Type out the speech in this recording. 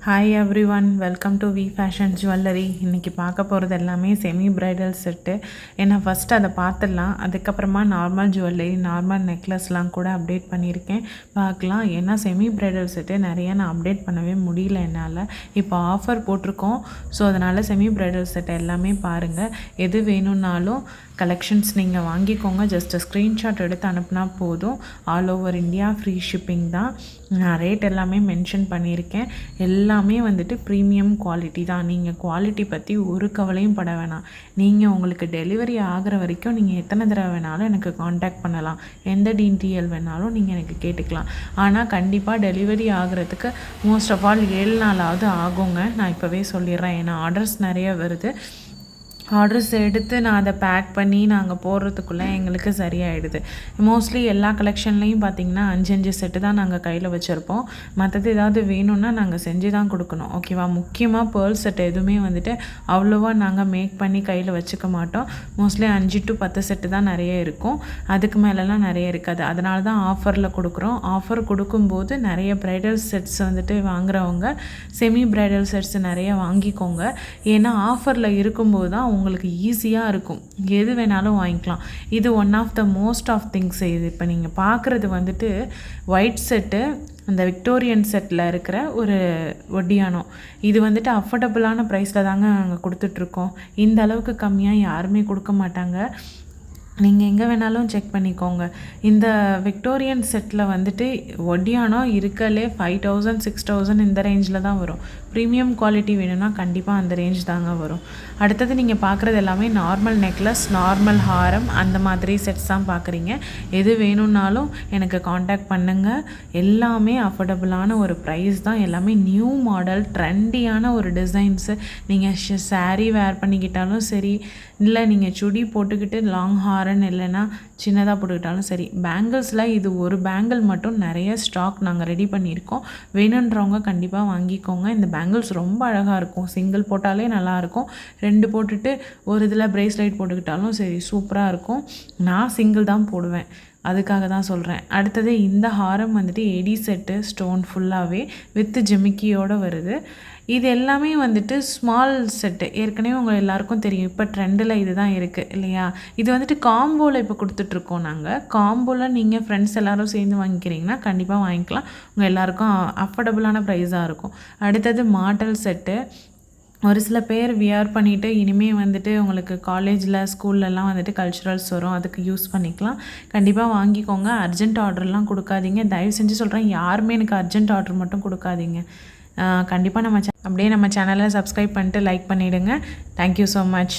Hi everyone, welcome to V fashion jewellery. இன்றைக்கி பார்க்க போகிறது எல்லாமே செமி பிரைடல் செட்டு. ஏன்னா ஃபஸ்ட்டு அதை பார்த்துடலாம், அதுக்கப்புறமா நார்மல் ஜுவல்லரி, நார்மல் நெக்லஸ்லாம் கூட அப்டேட் பண்ணியிருக்கேன், பார்க்கலாம். ஏன்னா செமி பிரைடல் செட்டு நிறைய நான் அப்டேட் பண்ணவே முடியல என்னால். இப்போ ஆஃபர் போட்டிருக்கோம், ஸோ அதனால் செமி பிரைடல் செட் எல்லாமே பாருங்கள். எது வேணும்னாலும் கலெக்ஷன்ஸ் நீங்கள் வாங்கிக்கோங்க. ஜஸ்ட்டு ஸ்க்ரீன்ஷாட் எடுத்து அனுப்புனா போதும். All over India free shipping தான். நான் ரேட் எல்லாமே மென்ஷன் பண்ணியிருக்கேன். எல்லாமே வந்துட்டு ப்ரீமியம் குவாலிட்டி தான். நீங்கள் குவாலிட்டி பற்றி ஒரு கவலையும் பட வேணாம். நீங்கள் உங்களுக்கு டெலிவரி ஆகிற வரைக்கும் நீங்கள் எத்தனை தடவை வேணாலும் எனக்கு காண்டாக்ட் பண்ணலாம். எந்த டீட்டெயில் வேணாலும் நீங்கள் எனக்கு கேட்டுக்கலாம். ஆனால் கண்டிப்பாக டெலிவரி ஆகிறதுக்கு மோஸ்ட் ஆஃப் ஆல் 7 நாளாவது ஆகுங்க. நான் இப்போவே சொல்லிடுறேன், ஏன்னா ஆர்டர்ஸ் நிறைய வருது. ஆர்டர்ஸ் எடுத்து நான் அதை பேக் பண்ணி நாங்கள் போடுறதுக்குள்ளே எங்களுக்கு சரியாயிடுது. மோஸ்ட்லி எல்லா கலெக்ஷன்லேயும் பார்த்திங்கன்னா 5 செட்டு தான் நாங்கள் கையில் வச்சுருப்போம். மற்றது ஏதாவது வேணும்னா நாங்கள் செஞ்சு தான் கொடுக்கணும், ஓகேவா? முக்கியமாக பேர்ல் செட் எதுவுமே வந்துட்டு அவ்வளோவா நாங்கள் மேக் பண்ணி கையில் வச்சுக்க மாட்டோம். மோஸ்ட்லி 5 to 10 செட்டு தான் நிறைய இருக்கும், அதுக்கு மேலெலாம் நிறைய இருக்காது. அதனால தான் ஆஃபரில் கொடுக்குறோம். ஆஃபர் கொடுக்கும்போது நிறைய ப்ரைடல் செட்ஸ் வந்துட்டு வாங்குறவங்க செமி ப்ரைடல் செட்ஸ் நிறைய வாங்கிக்கோங்க. ஏன்னா ஆஃபரில் இருக்கும்போது தான் உங்களுக்கு ஈஸியாக இருக்கும், எது வேணாலும் வாங்கிக்கலாம். இது one of the most of things. இது இப்போ நீங்கள் பார்க்குறது வந்துட்டு ஒயிட் செட்டு, அந்த விக்டோரியன் செட்டில் இருக்கிற ஒரு ஒட்டியானம். இது வந்துட்டு அஃபோர்டபுளான ப்ரைஸில் தாங்க நாங்கள் கொடுத்துட்ருக்கோம். இந்த அளவுக்கு கம்மியாக யாருமே கொடுக்க மாட்டாங்க. நீங்கள் எங்கே வேணாலும் செக் பண்ணிக்கோங்க. இந்த விக்டோரியன் செட்டில் வந்துட்டு ஒட்டியானம் இருக்கலே 5000 6000 இந்த ரேஞ்சில் தான் வரும். ப்ரீமியம் குவாலிட்டி வேணும்னா கண்டிப்பாக அந்த ரேஞ்ச் தாங்க வரும். அடுத்தது நீங்கள் பார்க்குறது எல்லாமே நார்மல் நெக்லஸ், நார்மல் ஹாரம், அந்த மாதிரி செட்ஸ் தான் பார்க்குறீங்க. எது வேணும்னாலும் எனக்கு காண்டாக்ட் பண்ணுங்கள். எல்லாமே அஃபோர்டபுளான ஒரு ப்ரைஸ் தான். எல்லாமே நியூ மாடல், ட்ரெண்டியான ஒரு டிசைன்ஸு. நீங்கள் சாரீ வேர் பண்ணிக்கிட்டாலும் சரி, இல்லை நீங்கள் சுடி போட்டுக்கிட்டு லாங் ஹாரன் இல்லைன்னா சின்னதாக போட்டுக்கிட்டாலும் சரி. பேங்கிள்ஸில் இது ஒரு பேங்கிள் மட்டும் நிறைய ஸ்டாக் நாங்கள் ரெடி பண்ணியிருக்கோம். வேணுன்றவங்க கண்டிப்பாக வாங்கிக்கோங்க. இந்த பேங்கிள்ஸ் ரொம்ப அழகாக இருக்கும். சிங்கிள் போட்டாலே நல்லாயிருக்கும், 2 போட்டுட்டு ஒரு இதில் ப்ரேஸ்லைட் போட்டுக்கிட்டாலும் சரி, சூப்பராக இருக்கும். நான் சிங்கிள் தான் போடுவேன், அதுக்காக தான் சொல்கிறேன். அடுத்தது இந்த ஹாரம் வந்துட்டு எடி செட்டு, ஸ்டோன் ஃபுல்லாகவே வித் ஜிமிக்கியோடு வருது. இது எல்லாமே வந்துட்டு ஸ்மால் செட்டு. ஏற்கனவே உங்கள் எல்லாருக்கும் தெரியும், இப்போ ட்ரெண்டில் இது தான் இருக்குது இல்லையா? இது வந்துட்டு காம்போவில் இப்போ கொடுத்துட்ருக்கோம் நாங்கள். காம்போவில் நீங்கள் ஃப்ரெண்ட்ஸ் எல்லோரும் சேர்ந்து வாங்கிக்கிறீங்கன்னா கண்டிப்பாக வாங்கிக்கலாம். உங்கள் எல்லாேருக்கும் அஃபோர்டபுளான ப்ரைஸாக இருக்கும். அடுத்தது மாடல் செட்டு. ஒரு சில பேர் வியர் பண்ணிவிட்டு இனிமேல் வந்துட்டு உங்களுக்கு காலேஜில் ஸ்கூல்லலாம் வந்துட்டு கல்ச்சுரல்ஸ் வரும், அதுக்கு யூஸ் பண்ணிக்கலாம். கண்டிப்பாக வாங்கிக்கோங்க. அர்ஜென்ட் ஆர்டர்லாம் கொடுக்காதீங்க, தயவு செஞ்சு சொல்கிறேன். யாருமே எனக்கு அர்ஜென்ட் ஆர்டர் மட்டும் கொடுக்காதீங்க. கண்டிப்பாக நம்ம அப்படியே நம்ம சேனலை சப்ஸ்கிரைப் பண்ணிட்டு லைக் பண்ணிவிடுங்க. Thank you so much.